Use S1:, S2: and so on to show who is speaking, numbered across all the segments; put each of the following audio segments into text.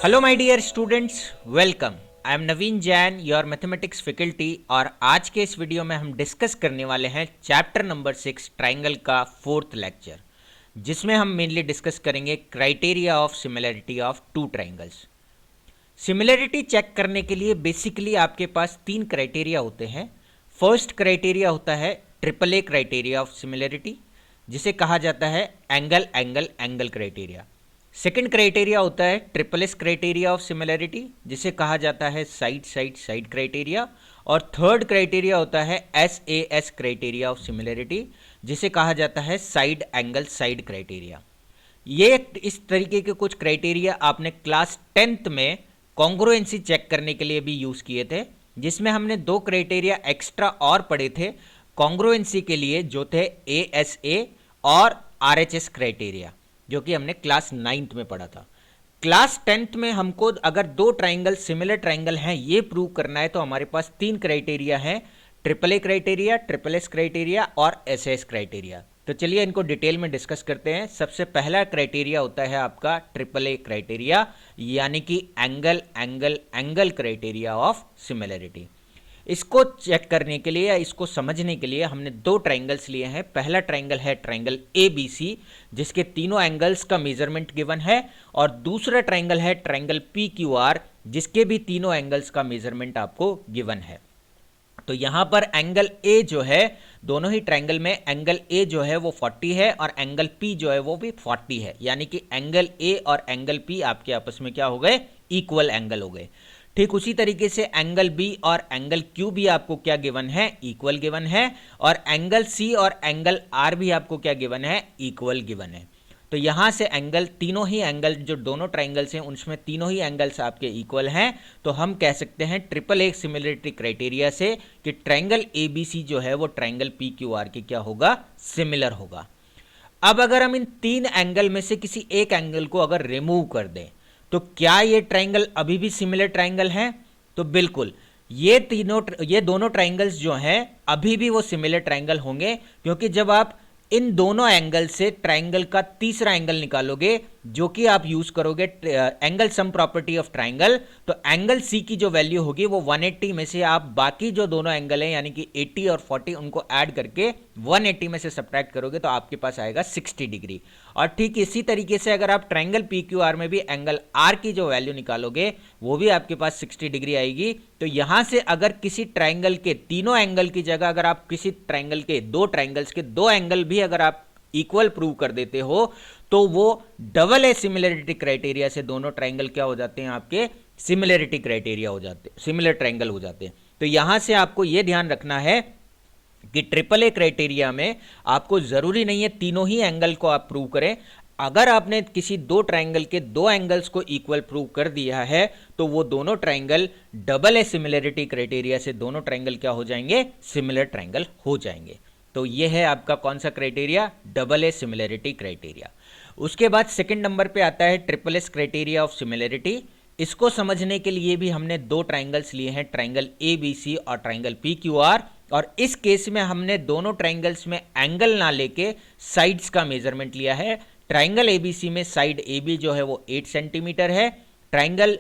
S1: Hello my dear students, welcome. I am Naveen Jain, your mathematics faculty. और आज के इस वीडियो में हम डिस्कस करने वाले हैं चैप्टर नंबर 6 ट्राइंगल का फोर्थ लेक्चर, जिसमें हम मेनली डिस्कस करेंगे criteria of similarity of two triangles. Similarity check करने के लिए बेसिकली आपके पास तीन क्राइटेरिया होते हैं। फर्स्ट क्राइटेरिया होता है triple A criteria of similarity, जिसे कहा जाता है angle angle angle criteria. Second criteria होता है triple S criteria of similarity, जिसे कहा जाता है साइड साइड साइड क्राइटेरिया। और थर्ड क्राइटेरिया होता है SAS क्राइटेरिया ऑफ सिमिलरिटी, जिसे कहा जाता है साइड एंगल साइड क्राइटेरिया। ये इस तरीके के कुछ क्राइटेरिया आपने क्लास 10th में कॉन्ग्रुएंसी चेक करने के लिए भी यूज़ किए थे, जिसमें हमने दो क्राइटेरिया एक्स्ट्रा और पढ़े थे कॉन्ग्रुएंसी के लिए, जो थे ASA और RHS क्राइटेरिया, जो कि हमने क्लास 9th में पढ़ा था। क्लास 10th में हमको अगर दो ट्राइंगल सिमिलर ट्राइंगल हैं ये प्रूव करना है, तो हमारे पास तीन क्राइटेरिया हैं, triple A criteria, triple S criteria और SS क्राइटेरिया। तो चलिए इनको डिटेल में डिस्कस करते हैं। सबसे पहला क्राइटेरिया होता है आपका ट्रिपल ए क्राइटेरिया, यानी कि angle angle angle criteria of similarity. इसको चेक करने के लिए या इसको समझने के लिए हमने दो ट्राइंगल्स लिए हैं। पहला ट्राइंगल है ट्राइंगल ABC, जिसके तीनों एंगल्स का मेजरमेंट गिवन है, और दूसरा ट्राइंगल है ट्राइंगल PQR, जिसके भी तीनों एंगल्स का मेजरमेंट आपको गिवन है। तो यहाँ पर एंगल A जो है, दोनों ही ट्राइंगल में एंगल A जो है वो 40 है और एंगल P जो है वो भी 40 है, यानी कि एंगल A और एंगल P आपके आपस में क्या हो गए, इक्वल एंगल हो गए। ठीक उसी तरीके से एंगल B और एंगल Q भी आपको क्या गिवन है, इक्वल गिवन है, और एंगल C और एंगल R भी आपको क्या गिवन है, इक्वल गिवन है। तो यहाँ से एंगल, तीनों ही एंगल जो दोनों ट्राइंगल्स हैं उनमें तीनों ही एंगल्स आपके इक्वल हैं। तो हम कह सकते हैं ट्रिपल ए सिमिलरिटी क्राइटेरिया से कि ट्राइंगल ABC जो है वो ट्राइंगल PQR के क्या होगा, सिमिलर होगा। अब अगर हम इन तीन एंगल में से किसी एक एंगल को अगर रिमूव कर दें, तो क्या ये ट्राइंगल अभी भी सिमिलर ट्राइंगल है? तो बिल्कुल, ये दोनों ट्राइंगल्स जो हैं अभी भी वो सिमिलर ट्राइंगल होंगे, क्योंकि जब आप इन दोनों एंगल से ट्राइंगल का तीसरा एंगल निकालोगे, जो कि आप यूज करोगे angle sum property of triangle, तो एंगल C की जो वैल्यू होगी वो 180 में से आप बाकी जो दोनों एंगल हैं यानी कि 80 और 40 उनको ऐड करके 180 में से सब्ट्रैक्ट करोगे तो आपके पास आएगा 60 डिग्री। और ठीक इसी तरीके से अगर आप ट्राइंगल PQR में भी एंगल R की जो वैल्यू निकालोगे वो भी आपके पास 60 डिग्री आएगी। तो यहां से अगर किसी ट्राइंगल के तीनों एंगल की जगह अगर आप किसी ट्राइंगल के दो ट्राइंगल्स के दो एंगल भी अगर आप इक्वल प्रूव कर देते हो, तो वो डबल ए सिमिलरिटी क्राइटेरिया से दोनों ट्राइंगल क्या हो जाते हैं, आपके सिमिलरिटी क्राइटेरिया हो जाते हैं, सिमिलर ट्राइंगल हो जाते हैं। तो यहां से आपको यह ध्यान रखना है कि ट्रिपल ए क्राइटेरिया में आपको जरूरी नहीं है तीनों ही एंगल को आप प्रूव करें। अगर आपने किसी दो ट्राइंगल के दो एंगल्स को इक्वल प्रूव कर दिया है, तो वो दोनों triangle double A similarity criteria से दोनों ट्राइंगल क्या हो जाएंगे, सिमिलर ट्राइंगल हो जाएंगे। तो ये है आपका कौन सा criteria, double A similarity criteria. उसके बाद सेकंड नंबर पे आता है triple S criteria of similarity. इसको समझने के लिए भी हमने दो ट्राइंगल्स लिए हैं, ट्राइंगल ABC और ट्राइंगल PQR, और इस केस में हमने दोनों ट्राइंगल्स में एंगल ना लेके साइड्स का मेजरमेंट लिया है। ट्राइंगल ABC में साइड AB जो है वो 8 सेंटीमीटर है, ट्राइंगल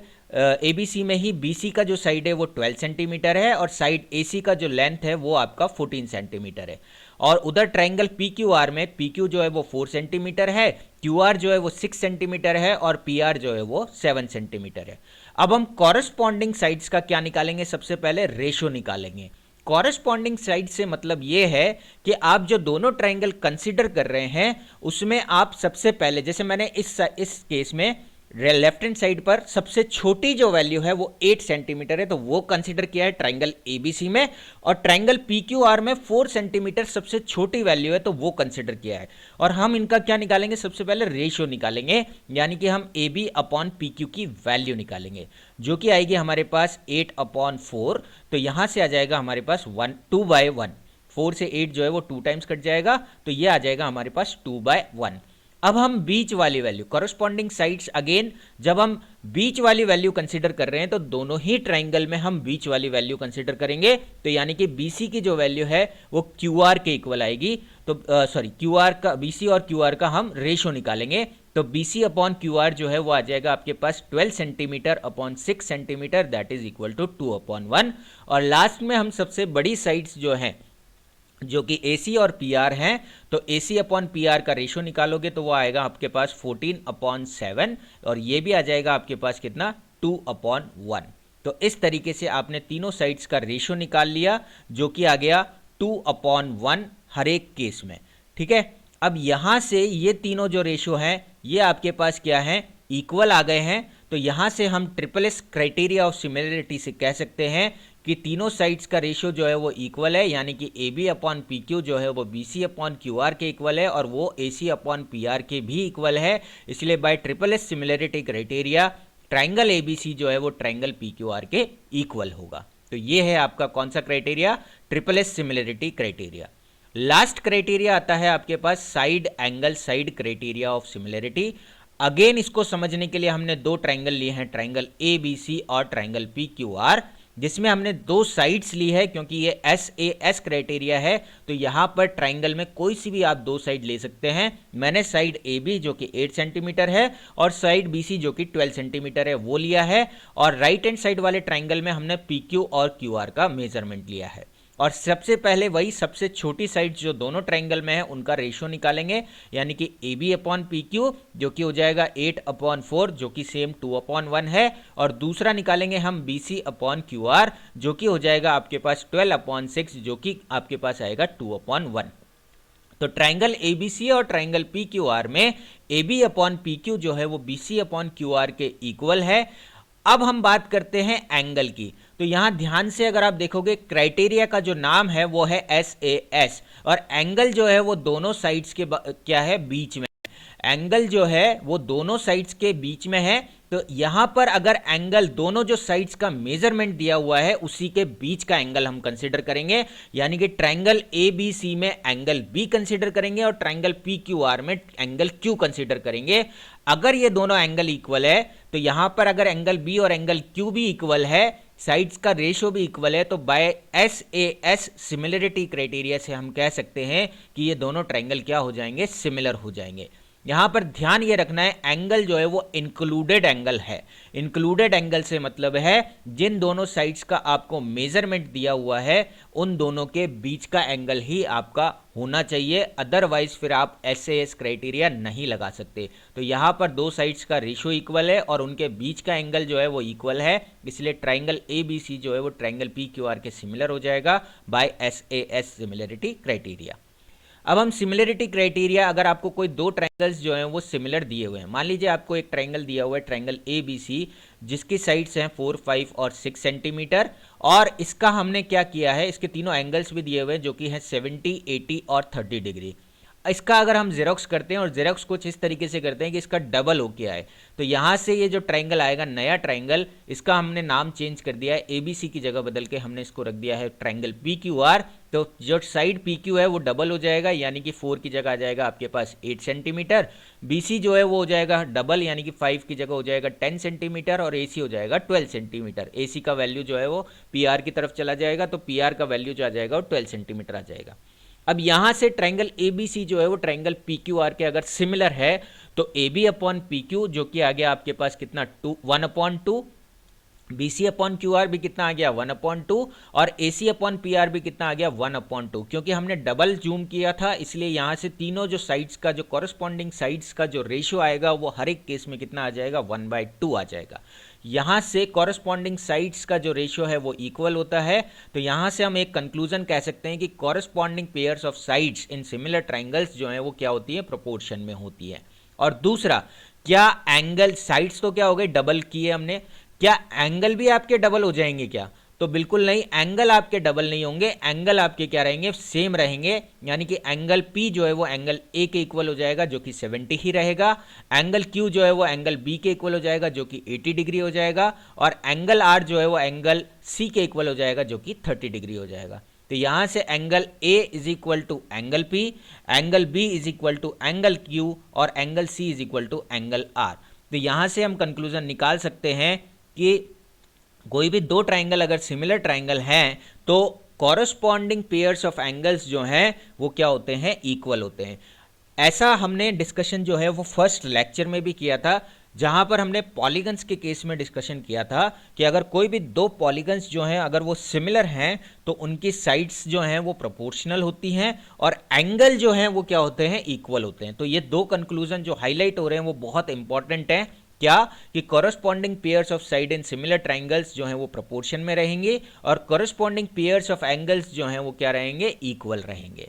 S1: ABC में ही BC का जो साइड है वो 12 सेंटीमीटर है, और साइड AC का जो लेंथ है वो आपका 14 सेंटीमीटर है। और उधर ट्राइंगल PQR में PQ जो है वो 4 सेंटीमीटर है, QR जो है वो 6 सेंटीमीटर है, और PR जो है वो 7 सेंटीमीटर है। अब हम कॉरेस्पॉन्डिंग साइड्स का क्या निकालेंगे, सबसे पहले रेशो निकालेंगे। कॉरेस्पॉन्डिंग साइड से मतलब ये है कि आप जो दोनों ट्राइंगल कंसीडर कर रहे हैं उसमें आप सबसे पहले, जैसे मैंने इस केस में लेफ्ट हैंड साइड पर सबसे छोटी जो वैल्यू है वो 8 सेंटीमीटर है, तो वो कंसीडर किया है ट्राइंगल ABC में, और ट्राइंगल PQR में 4 सेंटीमीटर सबसे छोटी वैल्यू है तो वो कंसीडर किया है। और हम इनका क्या निकालेंगे, सबसे पहले रेशियो निकालेंगे, यानी कि हम AB अपॉन PQ की वैल्यू निकालेंगे, जो कि आएगी हमारे पास 8/4। तो यहां से आ जाएगा हमारे पास 2/1, 4 से 8 जो है वो 2 टाइम्स कट जाएगा, तो ये आ जाएगा हमारे पास 2/1। अब हम बीच वाली वैल्यू कॉरस्पॉन्डिंग साइड्स, अगेन जब हम बीच वाली वैल्यू कंसीडर कर रहे हैं तो दोनों ही ट्राइंगल में हम बीच वाली वैल्यू कंसीडर करेंगे। तो यानी कि BC की जो वैल्यू है वो QR के इक्वल आएगी। तो सॉरी QR का, BC और QR का हम रेशो निकालेंगे। तो BC अपॉन QR जो है वो आ जाएगा आपके पास 12 centimetre upon 6 centimetre, that is equal to 2/1। और लास्ट में हम सबसे बड़ी साइड्स जो हैं जो कि AC और PR हैं, तो AC अपॉन PR का रेशो निकालोगे तो वो आएगा आपके पास 14/7, और ये भी आ जाएगा आपके पास कितना, 2/1। तो इस तरीके से आपने तीनों साइड्स का रेशो निकाल लिया जो कि आ गया 2/1 हर एक केस में। ठीक है, अब यहां से ये तीनों जो रेशो हैं ये आपके पास क्या है, इक्वल आ गए हैं। तो यहां से हम SSS क्राइटेरिया ऑफ सिमिलरिटी से कह सकते हैं कि तीनों साइड्स का रेशियो जो है वो इक्वल है, यानी कि AB अपॉन PQ जो है वो BC अपॉन QR के इक्वल है, और वो AC अपॉन PR के भी इक्वल है। इसलिए by SSS similarity criteria triangle ABC जो है वो ट्राइंगल PQR के इक्वल होगा। तो ये है आपका कौन सा criteria, SSS similarity criteria. Last criteria आता है आपके पास side angle side criteria of similarity. Again इसको समझने के लिए हमने दो ट्राइंगल लिए हैं, ट्राइंगल ABC और ट्राइंगल PQR, जिसमें हमने दो साइड्स ली है क्योंकि ये SAS क्राइटेरिया है। तो यहाँ पर ट्राइंगल में कोई सी भी आप दो साइड ले सकते हैं। मैंने साइड AB जो कि 8 सेंटीमीटर है और साइड BC जो कि 12 सेंटीमीटर है वो लिया है, और राइट हैंड साइड वाले ट्राइंगल में हमने PQ और QR का मेजरमेंट लिया है। और सबसे पहले वही सबसे छोटी साइड जो दोनों ट्राइंगल में है उनका रेशियो निकालेंगे, यानी कि AB अपॉन PQ जो कि हो जाएगा 8/4 जो कि सेम 2/1 है, और दूसरा निकालेंगे हम BC अपॉन QR जो कि हो जाएगा आपके पास 12/6 जो कि आपके पास आएगा 2/1। तो ट्राइंगल ABC और ट्राइंगल PQR में AB अपॉन PQ जो है वो BC अपॉन QR के इक्वल है। अब हम बात करते हैं एंगल की। तो यहां ध्यान से अगर आप देखोगे क्राइटेरिया का जो नाम है वो है SAS, और एंगल जो है वो दोनों साइड्स के क्या है, बीच में। एंगल जो है वो दोनों साइड्स के बीच में है। तो यहां पर अगर एंगल दोनों जो साइड्स का मेजरमेंट दिया हुआ है उसी के बीच का एंगल हम कंसीडर करेंगे, यानी कि ट्राइंगल ABC में एंगल B कंसीडर करेंगे और ट्राइंगल PQR में एंगल Q कंसीडर करेंगे। अगर ये दोनों एंगल इक्वल है तो यहां पर अगर एंगल B और एंगल Q भी इक्वल है, साइड्स का रेशियो भी इक्वल है, तो बाय SAS सिमिलरिटी क्राइटेरिया से हम कह सकते हैं कि ये दोनों ट्राइंगल क्या हो जाएंगे, सिमिलर हो जाएंगे। यहां पर ध्यान ये रखना है एंगल जो है वो इंक्लूडेड एंगल है। इंक्लूडेड एंगल से मतलब है जिन दोनों साइड्स का आपको मेजरमेंट दिया हुआ है उन दोनों के बीच का एंगल ही आपका होना चाहिए, अदरवाइज फिर आप SAS क्राइटेरिया नहीं लगा सकते। तो यहां पर दो साइड्स का रेशियो इक्वल है और उनके बीच का एंगल जो है वो इक्वल है, इसलिए ट्राइंगल ABC जो है वो ट्राइंगल PQR के सिमिलर हो जाएगा बाय SAS सिमिलरिटी क्राइटेरिया। अब हम सिमिलरिटी क्राइटेरिया, अगर आपको कोई दो ट्राइंगल्स जो हैं वो सिमिलर दिए हुए हैं, मान लीजिए आपको एक ट्राइंगल दिया हुआ है ट्राइंगल ABC जिसकी साइड्स हैं 4, 5 और 6 सेंटीमीटर, और इसका हमने क्या किया है, इसके तीनों एंगल्स भी दिए हुए हैं जो कि हैं 70, 80 और 30 डिग्री। इसका अगर हम जेरोक्स करते हैं और जेरोक्स कुछ इस तरीके से करते हैं कि इसका डबल हो के आए, तो यहाँ से ये जो ट्राइंगल आएगा नया ट्राइंगल, इसका हमने नाम चेंज कर दिया है, ABC की जगह बदल के हमने इसको रख दिया है ट्राइंगल PQR। तो जो साइड PQ है वो डबल हो जाएगा, यानी कि 4 की जगह आ जाएगा आपके पास 8 सेंटीमीटर, BC जो है वो हो जाएगा डबल, यानी कि 5 की जगह हो जाएगा 10 सेंटीमीटर, और AC हो जाएगा 12 सेंटीमीटर। AC का वैल्यू जो है वो PR की तरफ चला जाएगा, तो PR का वैल्यू जो आ जाएगा वो 12 सेंटीमीटर आ जाएगा। अब यहां से ट्राइंगल ABC जो है वो ट्राइंगल PQR के अगर सिमिलर है तो AB अपॉन PQ जो कि आ गया आपके पास कितना 1/2, BC अपॉन QR भी कितना आ गया 1/2, और AC अपॉन PR भी कितना आ गया 1/2। क्योंकि हमने डबल जूम किया था इसलिए यहाँ से तीनों जो साइड्स का जो कॉरस्पॉन्डिंग साइड्स का जो रेशियो आएगा वो हर एक केस में कितना आ जाएगा 1/2 आ जाएगा। यहाँ से कॉरस्पॉन्डिंग साइड्स का जो रेशियो है वो इक्वल होता है। तो यहाँ से हम एक कंक्लूजन कह सकते हैं कि corresponding pairs of sides in similar triangles जो है वो क्या होती है, प्रोपोर्शन में होती है। और दूसरा, क्या एंगल, साइड्स तो क्या हो गई डबल किए हमने, क्या एंगल भी आपके डबल हो जाएंगे क्या, तो बिल्कुल नहीं, एंगल आपके डबल नहीं होंगे, एंगल आपके क्या रहेंगे, सेम रहेंगे। यानी कि एंगल P जो है वो एंगल A के इक्वल हो जाएगा जो कि 70 ही रहेगा, एंगल Q जो है वो एंगल B के इक्वल हो जाएगा जो कि 80 डिग्री हो जाएगा, और एंगल R जो है वो एंगल C के इक्वल हो जाएगा जो कि 30 डिग्री हो जाएगा। तो यहाँ से angle A is equal to angle P, angle B is equal to angle Q और angle C is equal to angle R. तो यहाँ से हम कंक्लूजन निकाल सकते हैं कि कोई भी दो ट्राइंगल अगर सिमिलर ट्राइंगल हैं तो कॉरस्पॉन्डिंग पेयर्स ऑफ एंगल्स जो हैं वो क्या होते हैं, इक्वल होते हैं। ऐसा हमने डिस्कशन जो है वो फर्स्ट लेक्चर में भी किया था, जहां पर हमने पॉलीगन्स के केस में डिस्कशन किया था कि अगर कोई भी दो पॉलीगन्स जो हैं अगर वो सिमिलर हैं तो उनकी साइड्स जो हैं वो प्रोपोर्शनल होती हैं और एंगल जो हैं वो क्या होते हैं, इक्वल होते हैं। तो ये दो कंक्लूजन जो हाईलाइट हो रहे हैं वो बहुत इंपॉर्टेंट हैं। क्या कि corresponding pairs of side in similar triangles जो हैं वो प्रोपोर्शन में रहेंगे और कॉरस्पॉन्डिंग पेयर्स ऑफ एंगल्स जो हैं वो क्या रहेंगे, इक्वल रहेंगे।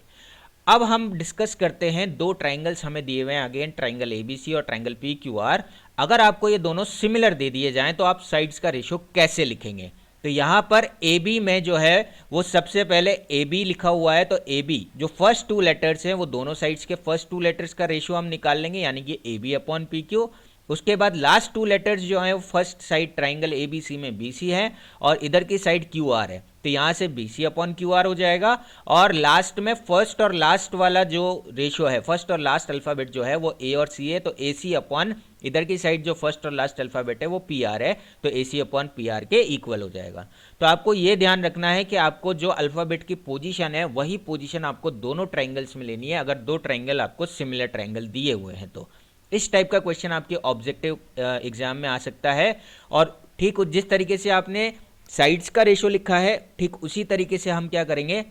S1: अब हम डिस्कस करते हैं दो ट्राइंगल्स हमें दिए हुए हैं, अगेन ट्राइंगल एबीसी और ट्राइंगल पी क्यू आर। अगर आपको ये दोनों सिमिलर दे दिए जाएं तो आप साइड्स का रेशो कैसे लिखेंगे। तो यहाँ पर ए बी में जो है वो सबसे पहले ए बी लिखा हुआ है, तो ए बी जो फर्स्ट टू लेटर्स हैं वो दोनों साइड्स के फर्स्ट टू लेटर्स का रेशो हम निकाल लेंगे, यानी कि A B upon P Q. उसके बाद लास्ट टू लेटर्स जो हैं वो first side triangle A B C में बी सी है और इधर की साइड क्यू आर है, तो यहाँ से B C upon Q R हो जाएगा। और लास्ट में फर्स्ट और लास्ट वाला जो रेशो है, फर्स्ट और लास्ट अल्फ़ाबेट जो है वो ए और सी है, तो ए सी अपॉन इधर की साइड जो फर्स्ट और लास्ट अल्फ़ाबेट है वो पी आर है, तो ए सी अपॉन पी आर के इक्वल हो जाएगा। तो आपको ये ध्यान रखना है कि आपको जो अल्फ़ाबेट की पोजीशन है वही पोजीशन आपको दोनों ट्राइंगल्स में लेनी है, अगर दो ट्राइंगल आपको सिमिलर ट्राइंगल दिए हुए हैं तो। इस टाइप का क्वेश्चन आपके ऑब्जेक्टिव एग्जाम में आ सकता है। और ठीक जिस तरीके से आपने साइड्स का रेशो लिखा है ठीक उसी तरीके से हम क्या करेंगे,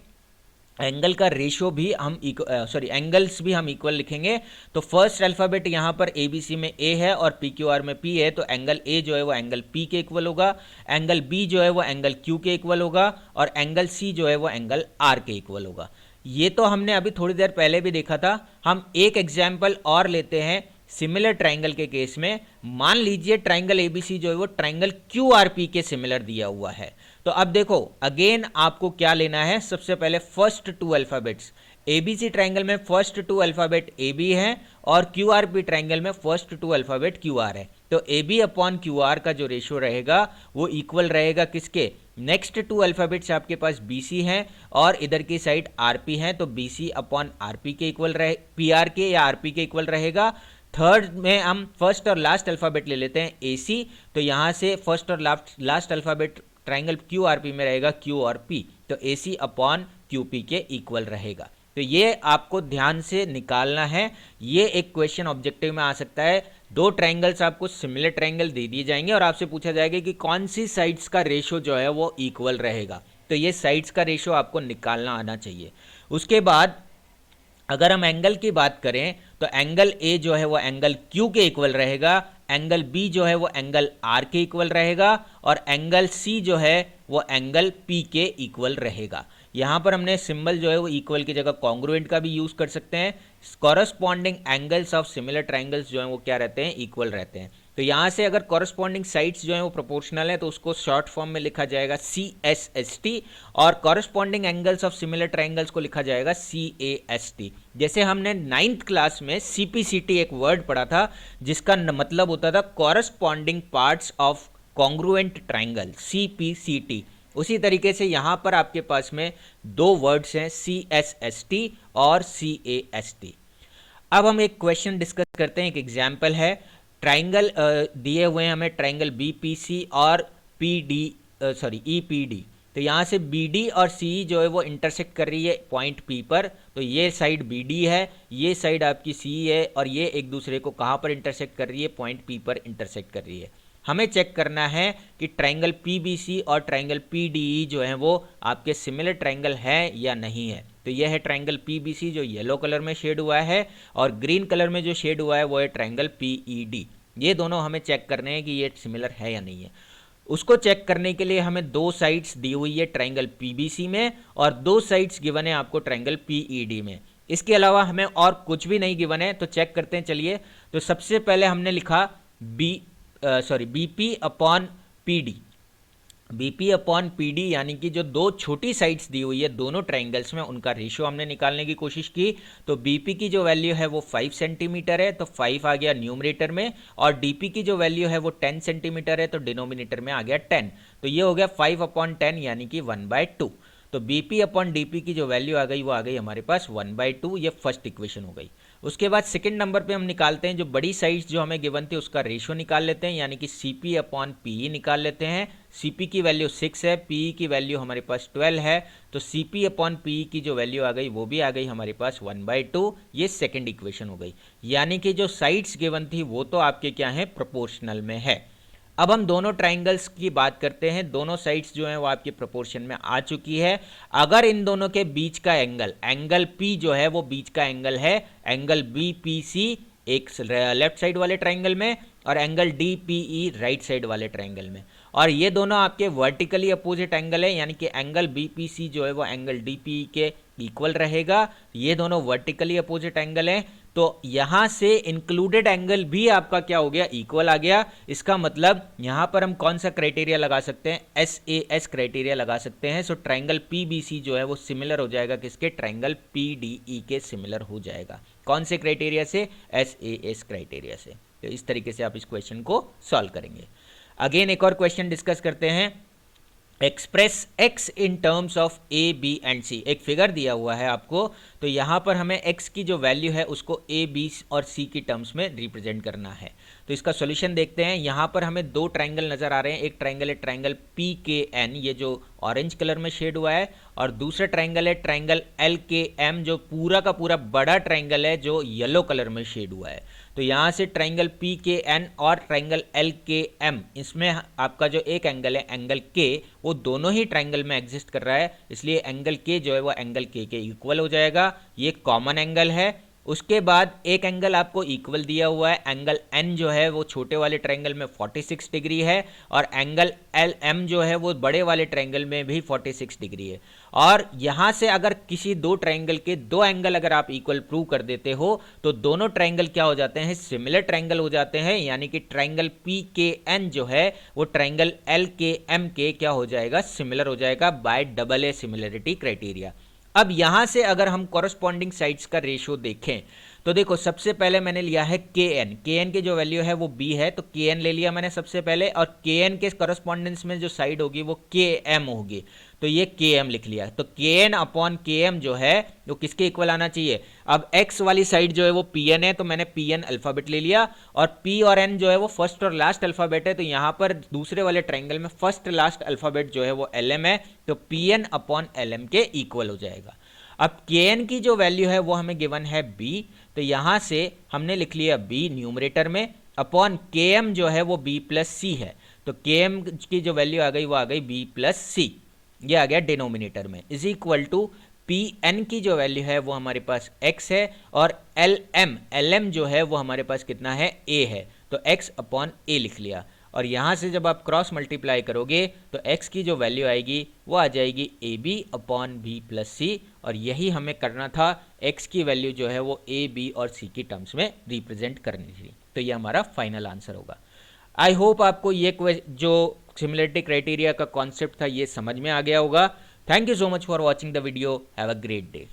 S1: एंगल का रेशो भी हम एंगल्स भी हम इक्वल लिखेंगे। तो फर्स्ट अल्फ़ाबेट यहाँ पर ए बी सी में ए है और पी क्यू आर में पी है, तो एंगल ए जो है वो एंगल पी के इक्वल होगा, एंगल बी जो है वो एंगल क्यू के इक्वल होगा और एंगल सी जो है वो एंगल आर के इक्वल होगा। ये तो हमने अभी थोड़ी देर पहले भी देखा था। हम एक एग्जाम्पल और लेते हैं सिमिलर ट्राइंगल के केस में। मान लीजिए ट्राइंगल एबीसी जो है वो ट्राइंगल क्यू आर पी के सिमिलर दिया हुआ है। तो अब देखो अगेन आपको क्या लेना है, सबसे पहले first two alphabets. ABC triangle में first two alphabet A B है और क्यू आर पी ट्राइंगल में first two alphabet Q R है, तो A B upon Q R का जो रेशियो रहेगा वो इक्वल रहेगा किसके, नेक्स्ट टू अल्फाबेट्स आपके पास बी सी हैं और इधर की साइड आर पी हैं, तो B C upon R P के इक्वल रहे, पी आर के या आर पी के इक्वल रहेगा। थर्ड में हम फर्स्ट और लास्ट अल्फ़ाबेट ले लेते हैं ए सी, तो यहाँ से फर्स्ट और last alphabet triangle Q R P में रहेगा क्यू और पी, तो ए सी अपॉन क्यू पी के इक्वल रहेगा। तो ये आपको ध्यान से निकालना है, ये एक क्वेश्चन ऑब्जेक्टिव में आ सकता है। दो ट्राइंगल्स आपको सिमिलर ट्राइंगल दे दिए जाएंगे और आपसे पूछा जाएगा कि कौन सी साइड्स का रेशो जो है वो इक्वल रहेगा, तो ये साइड्स का रेशो आपको निकालना आना चाहिए। उसके बाद अगर हम एंगल की बात करें तो एंगल ए जो है वो एंगल क्यू के इक्वल रहेगा, एंगल बी जो है वो एंगल आर के इक्वल रहेगा और एंगल सी जो है वो एंगल पी के इक्वल रहेगा। यहाँ पर हमने सिंबल जो है वो इक्वल की जगह कॉन्ग्रुएंट का भी यूज़ कर सकते हैं। Corresponding angles of similar triangles जो हैं वो क्या रहते हैं, इक्वल रहते हैं। तो यहाँ से अगर कॉरस्पॉन्डिंग साइड्स जो हैं वो प्रोपोर्शनल है तो उसको शॉर्ट फॉर्म में लिखा जाएगा CSST और corresponding angles of similar triangles को लिखा जाएगा CAST। जैसे हमने 9th क्लास में CPCT एक वर्ड पढ़ा था जिसका मतलब होता था corresponding parts of congruent triangle, CPCT। उसी तरीके से यहाँ पर आपके पास में दो वर्ड्स हैं CSST और CAST। अब हम एक क्वेश्चन डिस्कस करते हैं, एक एग्जाम्पल है। ट्राइंगल दिए हुए हैं हमें ट्राइंगल BPC और EPD। तो यहाँ से BD और CE जो है वो इंटरसेक्ट कर रही है पॉइंट P पर, तो ये साइड BD है, ये साइड आपकी CE है और ये एक दूसरे को कहाँ पर इंटरसेक्ट कर रही है, पॉइंट P पर इंटरसेक्ट कर रही है। हमें चेक करना है कि ट्राइंगल PBC और ट्राइंगल PDE जो है वो आपके सिमिलर ट्राइंगल है या नहीं है। तो यह है ट्राइंगल PBC जो येलो कलर में शेड हुआ है और ग्रीन कलर में जो शेड हुआ है वो है ट्राइंगल PED। ये दोनों हमें चेक करने हैं कि ये सिमिलर है या नहीं है। उसको चेक करने के लिए हमें दो साइड्स दी हुई है ट्राइंगल PBC में और दो साइड्स गिवन है आपको ट्राइंगल PED में। इसके अलावा हमें और कुछ भी नहीं गिवन है, तो चेक करते हैं चलिए। तो सबसे पहले हमने लिखा BP upon PD। BP upon PD यानी कि जो दो छोटी साइड्स दी हुई है दोनों ट्राइंगल्स में उनका रेशियो हमने निकालने की कोशिश की। तो BP की जो वैल्यू है वो 5 सेंटीमीटर है, तो 5 आ गया न्यूमरेटर में, और DP की जो वैल्यू है वो 10 सेंटीमीटर है, तो डिनोमिनेटर में आ गया 10। तो ये हो गया 5 अपॉन 10 यानी कि 1/2। तो बीपी अपॉन डीपी की जो वैल्यू आ गई वो आ गई हमारे पास 1/2, ये फर्स्ट इक्वेशन हो गई। उसके बाद सेकंड नंबर पे हम निकालते हैं जो बड़ी साइज जो हमें गिवन थी उसका रेशियो निकाल लेते हैं, यानी कि सीपी अपॉन पीई निकाल लेते हैं। सीपी की वैल्यू 6 है, पीई की वैल्यू हमारे पास 12 है, तो सीपी अपॉन पीई की जो वैल्यू आ गई वो भी आ गई हमारे पास 1/2, ये सेकंड इक्वेशन हो गई। यानी कि जो साइड्स गिवन थी वो तो आपके क्या है, प्रोपोर्शनल में है। अब हम दोनों ट्राइंगल्स की बात करते हैं, दोनों साइड्स जो हैं वो आपके प्रोपोर्शन में आ चुकी है। अगर इन दोनों के बीच का एंगल पी जो है वो बीच का एंगल है, एंगल बी पी सी एक लेफ्ट साइड वाले ट्राइंगल में और angle D P E right side वाले ट्राइंगल में, और ये दोनों आपके वर्टिकली अपोजिट एंगल है, यानी कि एंगल बी पी सी जो है वो एंगल डी पी ई के इक्वल रहेगा। ये दोनों वर्टिकली अपोजिट एंगल हैं, तो यहां से इंक्लूडेड एंगल भी आपका क्या हो गया, इक्वल आ गया। इसका मतलब यहां पर हम कौन सा क्राइटेरिया लगा सकते हैं, SAS क्राइटेरिया लगा सकते हैं। सो ट्राइंगल PBC जो है वो सिमिलर हो जाएगा किसके, ट्राइंगल PDE के सिमिलर हो जाएगा। कौन से क्राइटेरिया से, SAS क्राइटेरिया से। तो इस तरीके से आप इस क्वेश्चन को सॉल्व करेंगे। अगेन एक और क्वेश्चन डिस्कस करते हैं। Express x in terms of A, B and C। एक फिगर दिया हुआ है आपको, तो यहाँ पर हमें x की जो वैल्यू है उसको A, B और C की टर्म्स में रिप्रेजेंट करना है। तो इसका सॉल्यूशन देखते हैं। यहाँ पर हमें दो ट्राइंगल नज़र आ रहे हैं, एक ट्राइंगल है ट्राइंगल PKN, ये जो ऑरेंज कलर में शेड हुआ है, और दूसरा ट्राइंगल है ट्राइंगल LKM, जो पूरा का पूरा बड़ा ट्राइंगल है जो येलो कलर में शेड हुआ है। तो यहाँ से ट्राइंगल PKN और ट्राइंगल LKM, इसमें आपका जो एक एंगल है एंगल K, वो दोनों ही ट्राइंगल में एग्जिस्ट कर रहा है, इसलिए एंगल K जो है वो एंगल K के इक्वल हो जाएगा। ये कॉमन एंगल है। उसके बाद एक एंगल आपको इक्वल दिया हुआ है, एंगल N जो है वो छोटे वाले ट्राइंगल में 46 डिग्री है, और एंगल LM जो है वो बड़े वाले ट्राइंगल में भी 46 डिग्री है। और यहाँ से अगर किसी दो ट्राइंगल के दो एंगल अगर आप इक्वल प्रूव कर देते हो तो दोनों ट्राइंगल क्या हो जाते हैं, सिमिलर ट्राइंगल हो जाते हैं, यानी कि ट्राइंगल PKN जो है वो ट्राइंगल LKM के क्या हो जाएगा, सिमिलर हो जाएगा बाय AA सिमिलरिटी क्राइटेरिया। अब यहां से अगर हम कॉरस्पॉन्डिंग साइड्स का रेशियो देखें तो देखो, सबसे पहले मैंने लिया है KN की जो वैल्यू है वो B है, तो KN ले लिया मैंने सबसे पहले, और KN के कॉरस्पॉन्डेंस में जो साइड होगी वो KM होगी, तो ये KM लिख लिया। तो KN अपॉन KM जो है वो किसके इक्वल आना चाहिए। अब X वाली साइड जो है वो PN है, तो मैंने PN अल्फाबेट ले लिया, और P और N जो है वो फर्स्ट और लास्ट अल्फाबेट है, तो यहाँ पर दूसरे वाले ट्राइंगल में फर्स्ट लास्ट अल्फाबेट जो है वो LM है, तो PN अपॉन LM के इक्वल हो जाएगा। अब Kn की जो वैल्यू है वो हमें गिवन है B, तो यहां से हमने लिख लिया B न्यूमरेटर में, अपॉन Km जो है वो B प्लस C है, तो Km की जो वैल्यू आ गई वो आ गई B प्लस C, ये आ गया डिनोमिनेटर में, इज इक्वल टू Pn की जो वैल्यू है वो हमारे पास x है, और Lm जो है वो हमारे पास कितना है, A है, तो x अपॉन A लिख लिया। और यहाँ से जब आप क्रॉस मल्टीप्लाई करोगे तो x की जो वैल्यू आएगी वो आ जाएगी AB upon B plus C, और यही हमें करना था, x की वैल्यू जो है वो A, B और C की टर्म्स में रिप्रेजेंट करनी थी। तो ये हमारा फाइनल आंसर होगा। आई होप आपको ये जो सिमिलरिटी क्राइटेरिया का कॉन्सेप्ट था ये समझ में आ गया होगा। Thank you so much for watching the video. Have a great day.